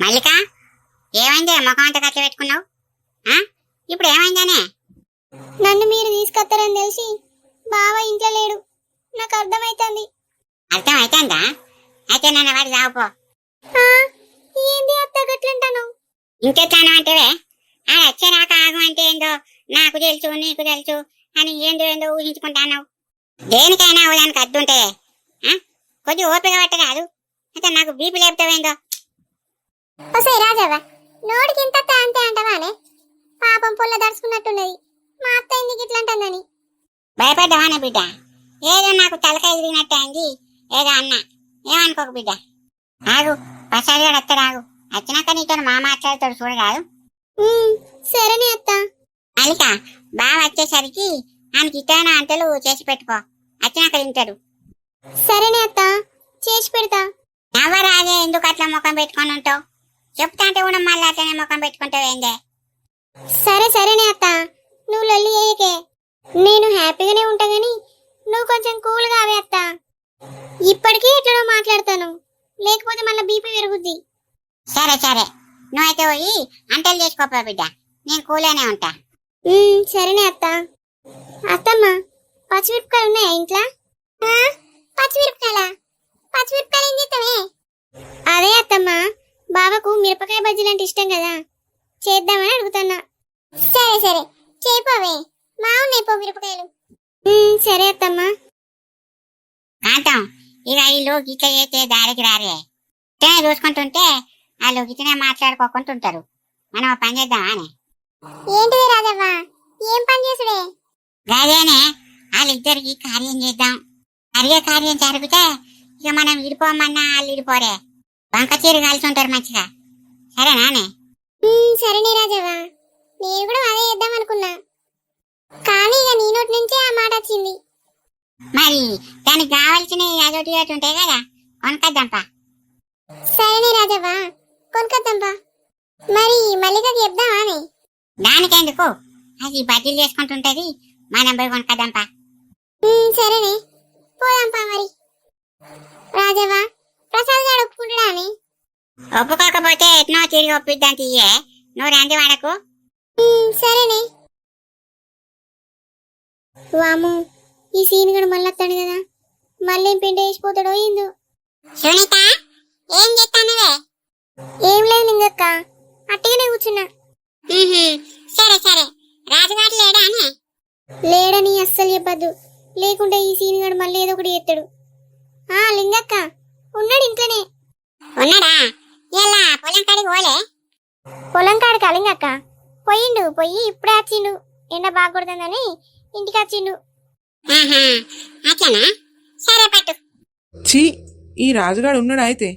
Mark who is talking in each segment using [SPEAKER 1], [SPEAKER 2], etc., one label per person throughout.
[SPEAKER 1] మల్లిక, ఏమైందే ముఖం అంతా కట్ల పెట్టుకున్నావు? ఇప్పుడు ఏమైందనే?
[SPEAKER 2] నన్ను మీరు తీసుకొస్తారని తెలిసి బావ ఇంట్లో లేడు, నాకు అర్థమైతుంది.
[SPEAKER 1] అర్థమైతుందా? అయితే నన్ను వాడి చావుపో.
[SPEAKER 2] ఏంది అత్త గట్లంటాను?
[SPEAKER 1] ఇంకెట్లాను అంటేవే, ఆ వచ్చేరాక ఆగం అంటే ఏందో నాకు తెలుసు నీకు తెలుసు అని ఏందో ఏందో ఊహించుకుంటాను. దేనికైనా దానికి అడ్డు ఉంటుందే. కొద్దిగా ఓపిక పట్టరాదు, అయితే నాకు బీపీ లేపుతావేందో.
[SPEAKER 2] వస్తాయి రాజవ్వ, నోటికి ఇంత అంతే అంటవానే? పాపం పొల్ల దడుచుకున్నట్టున్నది, మా అత్త ఎందుకు ఇట్లా అంటుందని.
[SPEAKER 1] భయపడ్డావానే బిడ్డ? ఏదో నాకు తలకాయ తిరిగినట్టు అయింది, ఏదో అన్నా. ఏమనుకోకు బిడ్డ. ఆగు, ప్రసాద్ గారు వస్తాడు, ఆగు. వచ్చినాక నీతో మా మాట్లాడతాడు చూడరాదు.
[SPEAKER 2] సరేనే అత్త.
[SPEAKER 1] మల్లిక, బాగా వచ్చేసరికి ఆయనకి ఇతర అంతలు చేసి పెట్టుకో, వచ్చినాక తింటాడు.
[SPEAKER 2] సరేనే అత్త, చేసి పెడతా.
[SPEAKER 1] నవ్వరాదే, ఎందుకు అట్లా ముఖం పెట్టుకొని ఉంటావు? చెప్తా అంటే కూడా మళ్ళీ అట్లనే ముఖం పెట్టుకుంటావు ఏందే?
[SPEAKER 2] సరేనే అత్త, నువ్వు లొల్లి చేయకే. నేను హ్యాపీగానే ఉంటా గాని నువ్వు కొంచెం కూల్గా అవే అత్త. ఇప్పటికీ ఇట్లా మాట్లాడతాను, లేకపోతే మళ్ళీ బీపీ పెరుగుద్ది.
[SPEAKER 1] సరే సరే, నువ్వైతే పోయి అంటలు చేసుకోపో బిడ్డ, నేను కూలేనే ఉంటా.
[SPEAKER 2] సరేనే అత్త. అత్తమ్మ, పచ్చిమిరపకాయలు ఉన్నాయా ఇంట్లో? పచ్చిమిరపకాయలు ఏం చేస్తావే? అదే అత్తమ్మ, బావకు మిరపకాయ బజ్జీలు అంటే ఇష్టం కదా, చేద్దామని అడుగుతున్నా. సరే చేయిపోవే, మా ఉన్నాయి పో మిరపకాయలు. సరే అత్తమ్మ.
[SPEAKER 1] కాంతం, ఇక వీళ్ళు గిట్ల చేస్తే దారికి రారే. ఇట్లనే చూసుకుంటుంటే వాళ్ళు గిట్లనే మాట్లాడుకోకుంటుంటారు. మనం ఒక పని చేద్దామా అని.
[SPEAKER 2] ఏంటిది రాజవ్వ, ఏం పని చేసుడే?
[SPEAKER 1] గదేనే, వాళ్ళిద్దరికి కార్యం చేద్దాం. జరిగే కార్యం జరిగితే ఇక మనం ఇడిపోమన్నా వాళ్ళు ఇడిపోరే. వంక చీర కలిసి ఉంటారు మంచిగా. సరేనానే?
[SPEAKER 2] సరేనే రాజవ్వ, నేను కూడా అదే చేద్దాం అనుకున్నా, కానీ ఇక నీ నోటి నుంచే ఆ మాట వచ్చింది.
[SPEAKER 1] మరి దానికి కావాల్సినవి అదొకటి అటు ఉంటాయి కదా, కొనుక్కొద్దాంపా.
[SPEAKER 2] సరేనే రాజవ్వ, కొనుక్కొద్దాంపా. మరి మల్లికకి చెప్దామా అని?
[SPEAKER 1] దానికెందుకు, అది బదిలీ చేసుకుంటుంటది, మనం పోయి కొనుక్కొద్దాంపా.
[SPEAKER 2] సరేనే, పోదాంపా. మరి రాజవ్వ, ప్రసాద్ గారు ఒప్పుకుంటాడా అని?
[SPEAKER 1] ఒప్పుకోకపోతే ఎట్నో తిరిగి ఒప్పిద్దాం తీయే, నువ్వు రంది వాడకు.
[SPEAKER 2] సరేనే. వాము, ఈ సీన్ గడు మళ్ళీ వస్తాడు కదా, మళ్ళీ పిండి వేసిపోతాడో ఏందో.
[SPEAKER 1] సునీత, ఏం చేస్తానవే?
[SPEAKER 2] ఏం లేదు లింగక్క, అట్టిగానే కూర్చున్నా.
[SPEAKER 1] సరే, రాజుగారు లేడా అని?
[SPEAKER 2] లేడని అస్సలు చెప్పద్దు, లేకుంటే ఈ సీన్ గడు మళ్ళీ ఏదో ఒకటి ఎత్తాడు. లింగక్క ఉన్నాడు ఇంట్లోనే.
[SPEAKER 1] ఉన్నాడా? ఎలా పొలం కాడికి పోలే?
[SPEAKER 2] పొలం కాడికి లింగక్క పోయి ఇప్పుడే వచ్చిండు, ఎండ బాగా కొడుతుందని ఇంటికి వచ్చిండు.
[SPEAKER 1] అట్లనా? సరే పట్టు.
[SPEAKER 3] ఛీ, ఈ రాజుగాడు ఉన్నాడు అయితే.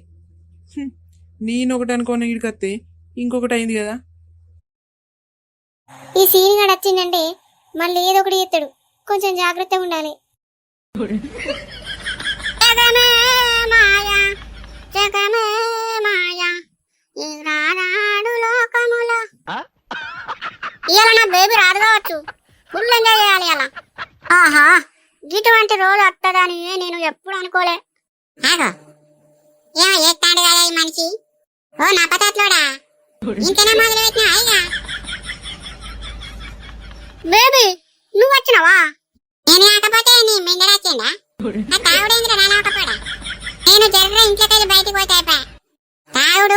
[SPEAKER 3] నేను ఒకటి అనుకోని ఇడికత్తే ఇంకొకటి అయింది కదా.
[SPEAKER 2] ఈ సీన్ గడు వచ్చిందంటే మళ్ళీ ఏదో ఒకటి ఎత్తాడు, కొంచెం జాగ్రత్తగా ఉండాలి.
[SPEAKER 1] జగమే మాయా, ఈ రారాడు లోకముల. ఇవాళ నా బేబీ రాదు కావచ్చు, ఫుల్ ఎంజాయ్ చేయాలి అలా. ఆహా, ఇటువంటి రోజు వస్తుందని నేను ఎప్పుడు అనుకోలే. ఆగో, ఏమో చేస్తాడు కదా ఈ మనిషి. ఓ నా పతాట్లోడా, ఇంతనే మొదలు పెట్టినా అయ్యా. బేబీ, నువ్వు వచ్చినావా? నేను రాకపోతే నీ మెండలు వచ్చిందా? నా తాగుడేంద్ర రాకపోడా? నేను జర్ర ఇంట్లోకెళ్ళి బయటికి పోతే తాగుడు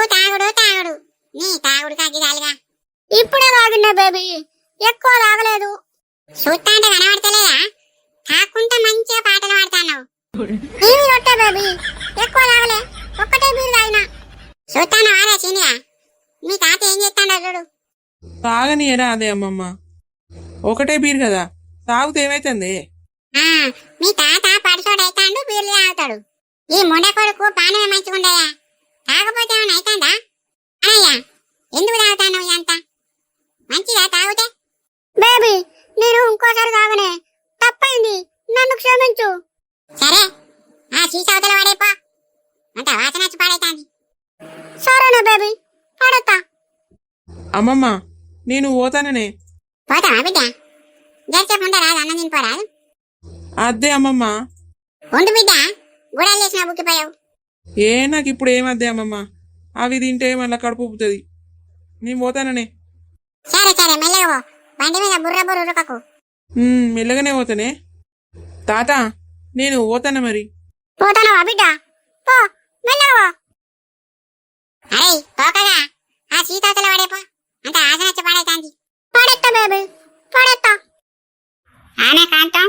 [SPEAKER 1] నీ తాగుడు కాగిదాలుగా. ఇప్పుడే తాగినా బేబీ, ఎక్కువ తాగలేదు. చూస్తా అంటే కనబడతలేదా? తాకుంటే మంచిగా పాటలు పాడతాను. ఏమి రొట్టె బేబీ, ఎక్కువ తాగలే, ఒక్కటే బీరు తాగినా. చూస్తాను ఆరా సీనియా, మీ తాత ఏం చేస్తాడో చూడు.
[SPEAKER 3] తాగనియరా అదే అమ్మమ్మ, ఒకటే బీర్ కదా, తాగితే ఏమైతుంది?
[SPEAKER 1] మీ తాత పడిసోడు అవుతాడు, బీర్లు తాగుతాడు. ఈ మొండ కొడుకు పానమే మంచిగుండయా, తాగపోతే ఏమైనా అవుతుందా? అయ్యా, ఎందుకు తాగుతాను ఇదంతా? మంచిగా తాగుతే. బేబీ, నేను ఇంకోసారి తాగనే, తప్పైంది, నన్ను క్షమించు. సరే, ఆ సీసవతల వాడేపా, అంత వాసన వచ్చి పాడైతాంది. సరేనా బేబీ, పాడతా.
[SPEAKER 3] అమ్మమ్మ, నేను పోతాననే.
[SPEAKER 1] పోతావా బిడ్డ? జరసేపు ఉండరాదు, అన్నం తినిపోరాదు.
[SPEAKER 3] అద్దే అమ్మమ్మ.
[SPEAKER 1] ఉండు బిడ్డ, గుడాలు చేసిన బుక్కిపోయావు.
[SPEAKER 3] నాకు ఇప్పుడు ఏమద్దే అమ్మమ్మ, అవి తింటే మళ్ళీ కడుపు ఉబ్బుతుంది. నేను పోతాననే.
[SPEAKER 1] సరే సరే మెల్లగా పో. బండి మీద బుర్ర బుర్ర ఉరకకు.
[SPEAKER 3] మెల్లగానే పోతానే. తాత నేను పోతాను మరి.
[SPEAKER 1] పోతానవా బిడ్డ? పో మెల్లగా పో. అరే తోకగా ఆ సీతాతల పడేపో. అంత ఆశ నచ్చి పడైతాంది. పడెత్తా బేబీ పడెత్తా. ఆనే కాంతం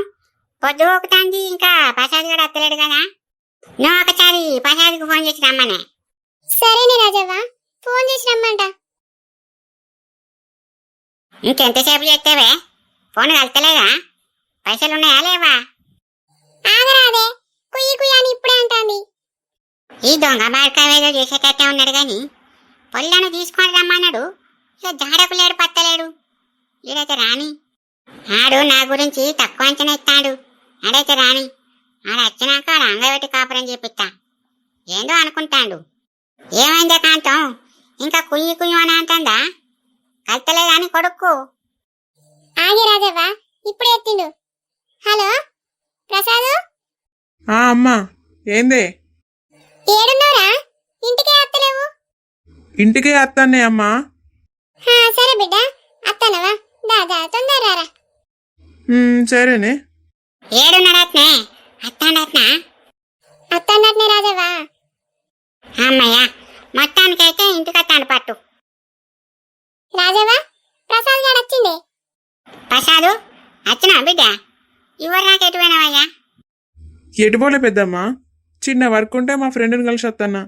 [SPEAKER 1] పొద్దు ఒకటాంది, ఇంకా ప్రసాద్ కూడా అత్తలేడు కదా. నువ్వు ఒకసారి ప్రసాద్కి ఫోన్ చేసి రమ్మనే.
[SPEAKER 2] సరేనే రాజవ్వ, ఫోన్ చేసి రమ్మంట.
[SPEAKER 1] ఇంకెంతసేపు చేస్తేవే? ఫోన్ కలతలేదా? పైసలు ఉన్నాయా లేవా?
[SPEAKER 2] ఆగరాదే, కుయ్యి కుయ్యి అని ఇప్పుడే అంటాంది.
[SPEAKER 1] ఈ దొంగ బాడకావేదో చేసేటట్టే ఉన్నాడు గాని పొల్లను తీసుకొని రమ్మన్నాడు. ఇక జాడకు లేడు పత్తలేడు. ఈడైతే రాని. ఆడు నా గురించి తక్కువ అంచనా ఇస్తాడు. ఆడైతే రాని. ఆడ వచ్చినాక ఆడ అంగబెట్టి కాపురం చేపిస్తా. ఏందో అనుకుంటాడు. ఏమైందే కాంతం, ఇంకా కుయ్యి కుయ్యి అని అంటుందా? కలతలేదని కొడుకు.
[SPEAKER 2] ఆగే రాజవ్వ, ఇప్పుడే ఎత్తిండు. హలో ప్రసాదు,
[SPEAKER 3] అమ్మా ఏందే?
[SPEAKER 2] ఏడున్నారా? ఇంటికే అత్తలేవు?
[SPEAKER 3] ఇంటికే వస్తానే అమ్మా.
[SPEAKER 2] సరే బిడ్డ, అత్తనవా? దాదా తొందరరా.
[SPEAKER 3] సరేనే.
[SPEAKER 1] ఏడున్నాడట్నే? అత్తాడట్నా?
[SPEAKER 2] అత్తన్నట్నే రాజవ్వ.
[SPEAKER 1] అమ్మయ్య, మొత్తానికైతే ఇంటికత్తాను పట్టు.
[SPEAKER 2] రాజవ్వ, ప్రసాద్ గారు వచ్చిండే.
[SPEAKER 1] ప్రసాదు వచ్చినా బిడ్డ? ఇవ్వరు నాకు ఎటువైనవయ్యా?
[SPEAKER 3] ఎటుపోలే పెద్దమ్మా, చిన్న వర్క్ ఉంటే మా ఫ్రెండ్ని కలిసి వస్తానా.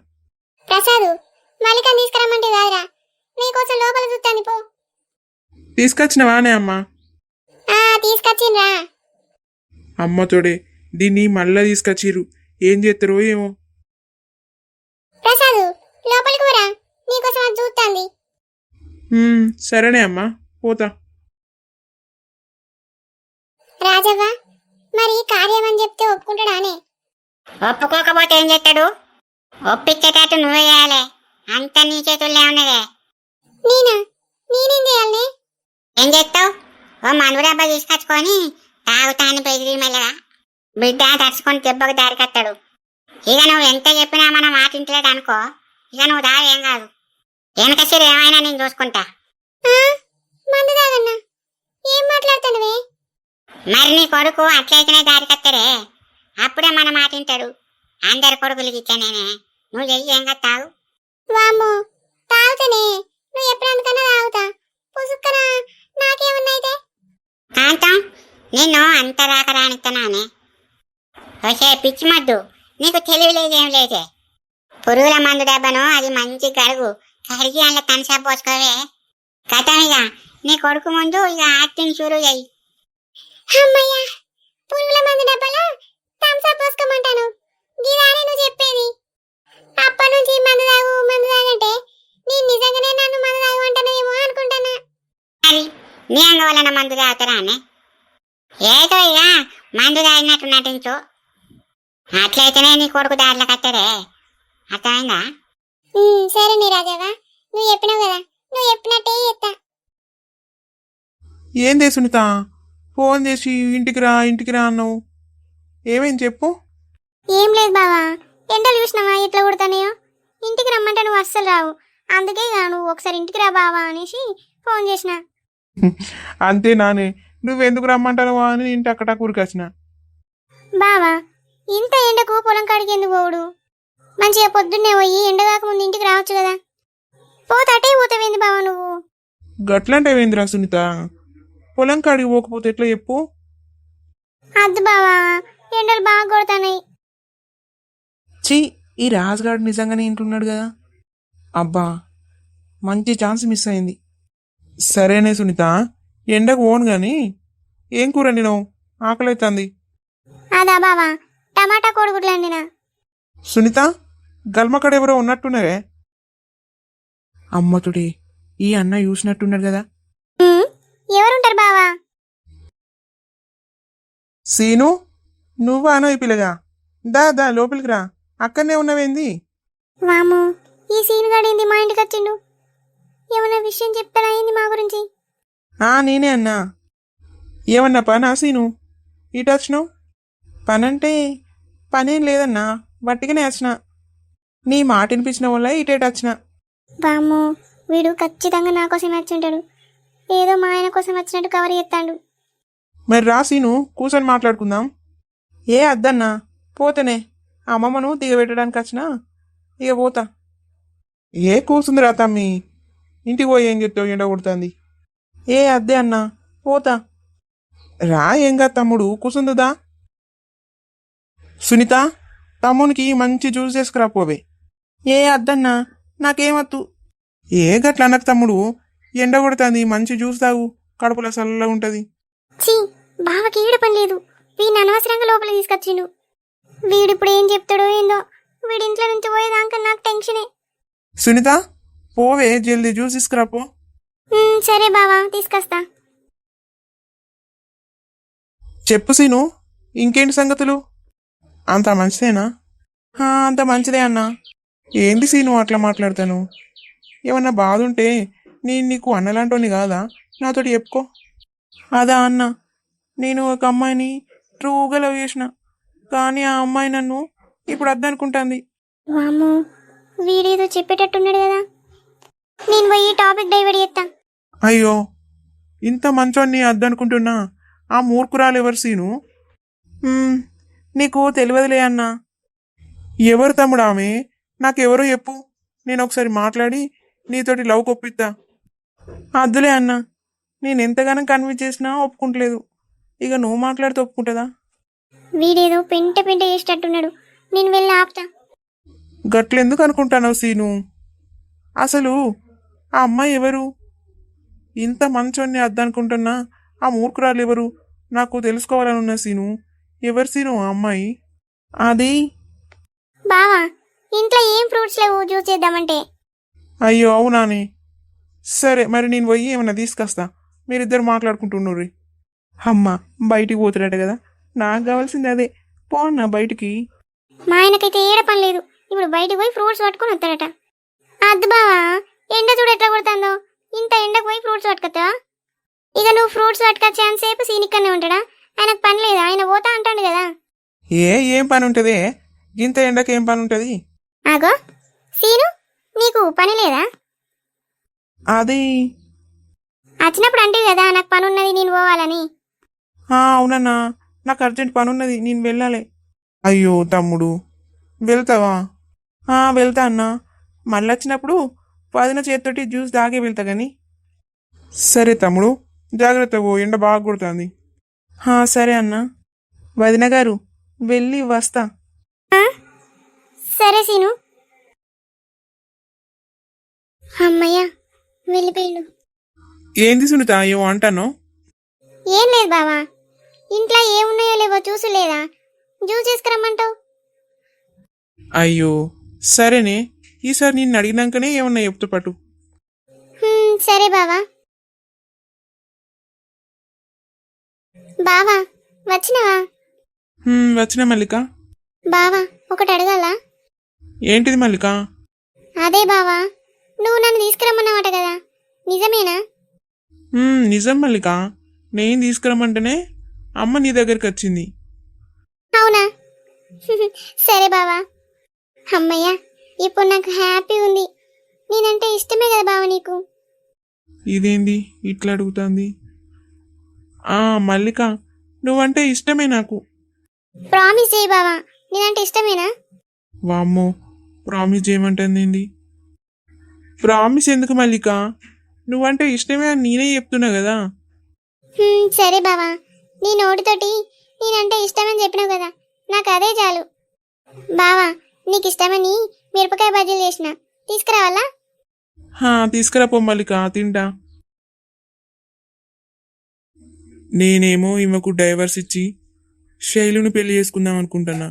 [SPEAKER 2] ప్రసాదు, మల్లికని తీసుకురమ్మంటే కాదురా, నీకోసం లోపల చూస్తాను పో.
[SPEAKER 3] తీసుకొచ్చినవానే అమ్మా?
[SPEAKER 2] తీసుకొచ్చిండ్రా.
[SPEAKER 3] అమ్మ తోడే, దీన్ని మళ్ళా తీసుకొచ్చిర్రు. ఏం చేస్తారో ఏమో.
[SPEAKER 2] ప్రసాదు లోపలికి పోరా, నీకోసం అది చూస్తాంది.
[SPEAKER 3] సరేనే అమ్మా, పోతా.
[SPEAKER 2] రాజవ్వ, మరి కార్యం అని చెప్తే ఒప్పుకుంటాడానే?
[SPEAKER 1] ఒప్పుకోకపోతే ఏం చేస్తాడు? ఒప్పించేటట్టు నువ్వే చేయాలి. అంత నీ చేతుల్లో ఉన్నదే.
[SPEAKER 2] నేనేం చేయాలనే?
[SPEAKER 1] ఏం చేస్తావు? ఓ మందు డబ్బా తీసుకొచ్చుకొని తాగుతాను బెదిరి మెల్లగా. బిడ్డ తడుచుకొని దెబ్బకు దారికత్తాడు. ఇక నువ్వు ఎంత చెప్పినా మన మాట ఇంటలేడు అనుకో, ఇక నువ్వు దారి ఏం కాదు. వెనకసిరి ఏమైనా నేను చూసుకుంటా.
[SPEAKER 2] మందు తాగన్నా? ఏం మాట్లాడుతానువే?
[SPEAKER 1] మరి నీ కొడుకు అట్లయితేనే దారికత్తరే. అప్పుడే మన మాట వింటాడు. అందరి కొడుకులకి ఇచ్చానేనే. నువ్వు చెయ్యి ఏం కదా తాగు.
[SPEAKER 2] వామ్మో, తాగుతానే. నువ్వు ఎప్పుడందుకన్నా తాగుతా. పుసుక్కనా నాకేమన్నైతే?
[SPEAKER 1] కాంతం, నిన్ను అంత రాక రానిస్తున్నానే. వచ్చే పిచ్చి మద్దు, నీకు తెలివి లేదేం లేదే. పురుగుల మందు డబ్బను అది మంచి కడుగు, కడిగి అందులో కనసా పోసుకోవే. కథమిగా నీ కొడుకు ముందు ఇక యాక్టింగ్ షురూ చెయ్యి.
[SPEAKER 2] అమ్మయ్యా, పురుగుల మందు డబ్బాలో థమ్స్అప్ పోసుకోమంటాను. గిదానే నువ్వు చెప్పేది. అప్పటి నుంచి మందు తాగంటే నేను నిజంగానే నన్ను మందు తాగమంటానేమో అనుకుంటానా.
[SPEAKER 1] మరి నీ అంగ వలన మందు తాగుతారా అనే? ఏదో ఇక మందు తాగినట్టు నటించు. అట్లయితేనే నీ కొడుకు దారిలో కట్టరే. అర్థమైందా?
[SPEAKER 2] సరే నీ రాజవ్వ, నువ్వు చెప్పినావు కదా, నువ్వు చెప్పినట్టే చేస్తా.
[SPEAKER 3] ఏందే సునీత, ఫోన్ చేసి ఇంటికి రా అన్నావు. ఏమేం చెప్పు.
[SPEAKER 2] ఏం లేదు బావా, ఎండలు చూసినావా ఎట్లా కొడతానేయో. ఇంటికి రమ్మంటే నువ్వు అస్సలు రావు. అందుకే నువ్వు ఒకసారి ఇంటికి రా బావా అనేసి ఫోన్ చేసిన.
[SPEAKER 3] అంతే నానే, నువ్వెందుకు రమ్మంటావు అని ఇంటి అక్కడ కూరికొచ్చిన.
[SPEAKER 2] బావా, ఇంత ఎండకు పొలం కాడికి ఎందుకు పోవుడు? మంచిగా పొద్దున్నే పోయి ఎండ కాకముందు ఇంటికి రావచ్చు కదా. పోతాటే పోతావేంది బావా నువ్వు?
[SPEAKER 3] గట్లంటే ఏందిరా సునీత, పొలం కాడికి పోకపోతే ఎట్లా చెప్పు.
[SPEAKER 2] అద్దు బావా, ఎండలు బాగా కొడతాయి.
[SPEAKER 3] ఛీ, ఈ రాజుగాడు నిజంగానే ఇంటున్నాడు కదా. అబ్బా, మంచి ఛాన్స్ మిస్ అయింది. సరేనే సునీత, ఎండకు పోను గాని ఏం కూర నేను ఆకలైతుంది.
[SPEAKER 2] అదా బావా, టమాటా కోడిగుడ్లు అండినా.
[SPEAKER 3] సునీత, గల్మక్కడ ఎవరో ఉన్నట్టున్నారే. అమ్మతుడే, ఈ అన్న చూసినట్టున్నాడు కదా.
[SPEAKER 2] ఎవరుంటారు బావా?
[SPEAKER 3] సీను, నువ్వా అనో ఈ పిల్లగా? దా లోపలికి రా, అక్కడనే ఉన్నవేంది?
[SPEAKER 2] వాము, ఈ సీన్ గడింది మా ఇంటికి వచ్చిండు. ఏమన్నా విషయం చెప్తారా ఏంది మా గురించి?
[SPEAKER 3] నేనే అన్నా. ఏమన్నా పనా సీను? ఇటు వచ్చినావు? పనంటే పనేం లేదన్నా, వట్టిగానే వచ్చిన. నీ మాట వినిపించిన వల్ల ఇటేటు వచ్చిన.
[SPEAKER 2] వామ్మో, వీడు ఖచ్చితంగా నా కోసమే వచ్చింటాడు. ఏదో మా ఆయన కోసం వచ్చినట్టు కవర్ చేస్తాడు.
[SPEAKER 3] మరి రాసీను కూర్చొని మాట్లాడుకుందాం. ఏ అద్దన్నా పోతేనే అమ్మమ్మను దిగబెట్టడానికి వచ్చినా ఇక పోతా. ఏ కూర్చుందిరా తమ్మి, ఇంటికి పోయి ఏం చెప్తావు, ఎండ కొడుతుంది. ఏ అద్దే అన్నా పోతా. రా ఏంగా తమ్ముడు కూర్చుందుదా. సునీత, తమ్మునికి మంచి జ్యూస్ చేసుకురా పోవే. ఏ అద్దన్నా నాకేమద్దు. ఏ గట్ల అన్నకు తమ్ముడు, ఎండ కొడుతుంది, మంచి జ్యూస్ తాగు, కడుపులో చల్లగా ఉంటుంది.
[SPEAKER 2] చీ, బావకి ఈడ పని లేదు. వీడిని అనవసరంగా లోపల తీసుకొచ్చిండు. వీడిప్పుడు ఏం చెప్తాడో ఏందో. వీడి ఇంట్లో నుంచి పోయేదాకా నాకు టెన్షనే.
[SPEAKER 3] సునీత పోవే, జల్దీ జ్యూస్ తీసుకురా పో.
[SPEAKER 2] సరే బావా, తీసుకొస్తా.
[SPEAKER 3] చెప్పు సీను, ఇంకేంటి సంగతులు? అంత మంచిదేనా? అంత మంచిదే అన్నా. ఏంటి సీను అట్లా మాట్లాడతాను? ఏమన్నా బాధ ఉంటే నేను నీకు అన్నలాంటోని కాదా, నాతోటి చెప్పుకో. అదా అన్న, నేను ఒక అమ్మాయిని ట్రూగా లవ్ చేసిన, కానీ ఆ అమ్మాయి నన్ను ఇప్పుడు అద్దనుకుంటుంది.
[SPEAKER 2] వామ్మో, వీడేదో చెప్పేటట్టున్నాడు కదా. నేను పోయి టాపిక్ డైవర్ట్ చేస్తా.
[SPEAKER 3] అయ్యో, ఇంత మంచోన్ని అద్దనుకుంటున్నా ఆ మూర్ఖురాలు ఎవరు సీను? నీకు తెలియదులే అన్నా. ఎవరు తమ్ముడు ఆమె? నాకెవరో చెప్పు, నేను ఒకసారి మాట్లాడి నీతోటి లవ్ కొప్పిద్దా. అద్దులే అన్నా, నేను ఎంతగానో కన్విన్స్ చేసినా ఒప్పుకుంటలేదు. ఇక నువ్వు మాట్లాడితే ఒప్పుకుంటుందా?
[SPEAKER 2] వీడేదో పెంట చేసేటట్టున్నాడు. నేను వెళ్ళి ఆపుతా.
[SPEAKER 3] గట్లెందుకు అనుకుంటాను సీను? అసలు ఆ అమ్మాయి ఎవరు? ఇంత మంచోన్ని అద్దనుకుంటున్నా ఆ మూర్ఖురాలు ఎవరు నాకు తెలుసుకోవాలని ఉన్న సీను. ఎవరు సీను ఆ అమ్మాయి? అది
[SPEAKER 2] బావా, ఇంట్లో ఏం ఫ్రూట్స్ లేవు జ్యూస్ చేద్దామంటే.
[SPEAKER 3] అయ్యో అవునానే. సరే మరి నేను పోయి ఏమన్నా తీసుకొస్తా, మీరిద్దరు మాట్లాడుకుంటున్నారు. అమ్మ బయటికి పోతున్నాడు కదా, నాకు కావాల్సింది అదే. పోన్నా బయటికి.
[SPEAKER 2] మా ఆయనకైతే ఏడ పని లేదు. ఇప్పుడు బయటికి పోయి ఫ్రూట్స్ పట్టుకొని వస్తాడట. అద్దు బావా, ఎండ చూడు ఎట్లా కొడుతుందో. ఇంత ఎండకు పోయి ఫ్రూట్స్ పట్టుకొస్తా. ఇక నువ్వు ఫ్రూట్స్ పట్టుకొచ్చేంత సేపు సీనిక్కనే ఉంటాడా? ఆయనకు పని లేదా? ఆయన పోతా అంటాడు కదా.
[SPEAKER 3] ఏం పని ఉంటుంది? ఇంత ఎండకి ఏం పని ఉంటుంది?
[SPEAKER 2] ఆగో సీను, నీకు పని లేదా?
[SPEAKER 3] అది
[SPEAKER 2] వచ్చినప్పుడు అంటే కదా నాకు పని ఉన్నది, నేను పోవాలని.
[SPEAKER 3] అవునన్నా, నాకు అర్జెంట్ పని ఉన్నది, నేను వెళ్ళాలి. అయ్యో తమ్ముడు, వెళ్తావా? వెళ్తా అన్నా. మళ్ళీ వచ్చినప్పుడు వదిన చేతితోటి జ్యూస్ తాగే వెళ్తా కానీ. సరే తమ్ముడు, జాగ్రత్త పో, ఎండ బాగా కొడుతుంది. సరే అన్నా. వదిన గారు, వెళ్ళి వస్తా.
[SPEAKER 2] సరే సీను. అమ్మయ్య, వెళ్ళిపోయిండు.
[SPEAKER 3] ఏంది సునీత ఏమో అంటాను?
[SPEAKER 2] ఏం లేదు బావా, ఇంట్లో ఏమున్నాయో లేవో చూసులేదా, జ్యూస్ చేసుకురమ్మంటావు.
[SPEAKER 3] అయ్యో సరేనే, ఈసారి నిన్ను అడిగినాకనే ఏమన్నా చెప్తూ పట్టు.
[SPEAKER 2] సరే బావా. బావా వచ్చినవా?
[SPEAKER 3] వచ్చిన మల్లిక.
[SPEAKER 2] బావా ఒకటి అడగాల?
[SPEAKER 3] ఏంటిది మల్లిక?
[SPEAKER 2] అదే బావా, నువ్వు నన్ను తీసుకురమ్మన్నావట కదా, నిజమేనా?
[SPEAKER 3] నిజం మల్లిక, నేను తీసుకురమ్మంటేనే అమ్మ నీ దగ్గరికి వచ్చింది.
[SPEAKER 2] అవునా? సరే బావా. అమ్మయ్య, ఇప్పుడు నాకు హ్యాపీ ఉంది. నేనంటే ఇష్టమే కదా బావ నీకు.
[SPEAKER 3] ఇదేంది ఇట్లా అడుగుతుంది? మల్లిక, నువ్వంటే ఇష్టమే నాకు.
[SPEAKER 2] ప్రామిస్ చేయి బావా, నేనంటే ఇష్టమేనా?
[SPEAKER 3] వామ్మో, ప్రామిస్ చేయమంటుంది. ప్రామిస్ ఎందుకు మల్లిక, నువ్వంటే ఇష్టమే అని నేనే చెప్తున్నా కదా.
[SPEAKER 2] సరే బావా, నీ నోటితోటి నేనంటే ఇష్టమని చెప్పినావు కదా, నాకు అదే చాలు. బావా, నీకు ఇష్టమని మిరపకాయ బజ్జీలు చేసిన, తీసుకురావాలా?
[SPEAKER 3] తీసుకురా పో మల్లిక, తింటా. నేనేమో ఈమెకు డైవర్స్ ఇచ్చి శైలుని పెళ్లి చేసుకుందాం అనుకుంటున్నా,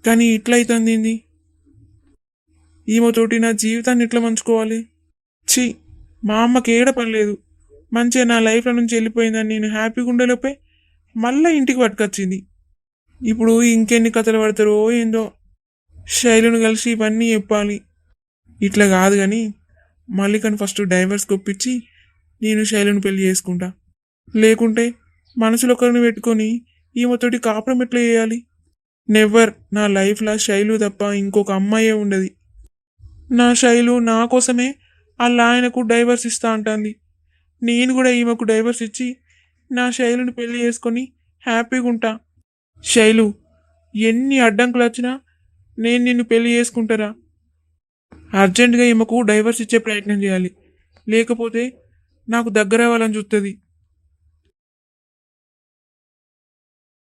[SPEAKER 3] కానీ ఇట్లా అవుతుంది ఏంది? ఈమెతోటి నా జీవితాన్ని ఎట్లా మంచుకోవాలి? ఛీ, మా అమ్మకి ఏడ పని లేదు, మంచిగా నా లైఫ్లో నుంచి వెళ్ళిపోయిందని నేను హ్యాపీగా ఉండలేపే మళ్ళీ ఇంటికి పట్టుకొచ్చింది. ఇప్పుడు ఇంకెన్ని కథలు పడతారో ఏందో. శైలుని కలిసి ఇవన్నీ చెప్పాలి. ఇట్లా కాదు కానీ మల్లికను ఫస్ట్ డైవర్స్ కొప్పించి నేను శైలుని పెళ్లి చేసుకుంటా. లేకుంటే మనసులో ఒకరిని పెట్టుకొని ఈమెతోటి కాపురం ఎట్లా చేయాలి? నెవర్ నా లైఫ్లో శైలు తప్ప ఇంకొక అమ్మాయే ఉండదు. నా శైలు నా కోసమే వాళ్ళ ఆయనకు డైవర్స్ ఇస్తా అంటుంది. నేను కూడా ఈమెకు డైవర్స్ ఇచ్చి నా శైలుని పెళ్లి చేసుకొని హ్యాపీగా ఉంటా. శైలు, ఎన్ని అడ్డంకులు వచ్చినా నేను నిన్ను పెళ్లి చేసుకుంటారా? అర్జెంటుగా ఈమెకు డైవర్స్ ఇచ్చే ప్రయత్నం చేయాలి, లేకపోతే నాకు దగ్గర అవ్వాలని చూస్తుంది.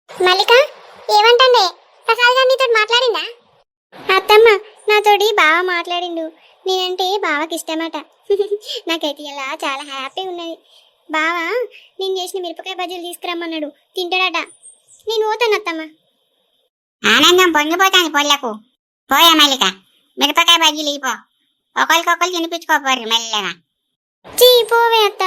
[SPEAKER 2] మల్లిక ఏమంటుండే? ప్రసాద్ గారు నీతో మాట్లాడిందా? అత్తమ్మ, నాతోటి బాగా మాట్లాడిండు. నేనంటే బావకి ఇష్టమట. నాకైతే ఇలా చాలా హ్యాపీగా ఉన్నది. బావా నేను చేసిన మిరపకాయ బజ్జీలు తీసుకురమ్మన్నాడు, తింటాడట. నేను పోతాను అత్తమ్మ.
[SPEAKER 1] ఆనందం పొంగిపోతాను పొల్లకు. పోయా మల్లిక, మిరపకాయ బజ్జీలు ఇపో. ఒకరికొకరు తినిపించుకోపోర్రి మెల్లగా.
[SPEAKER 2] చీ పోవే అత్త.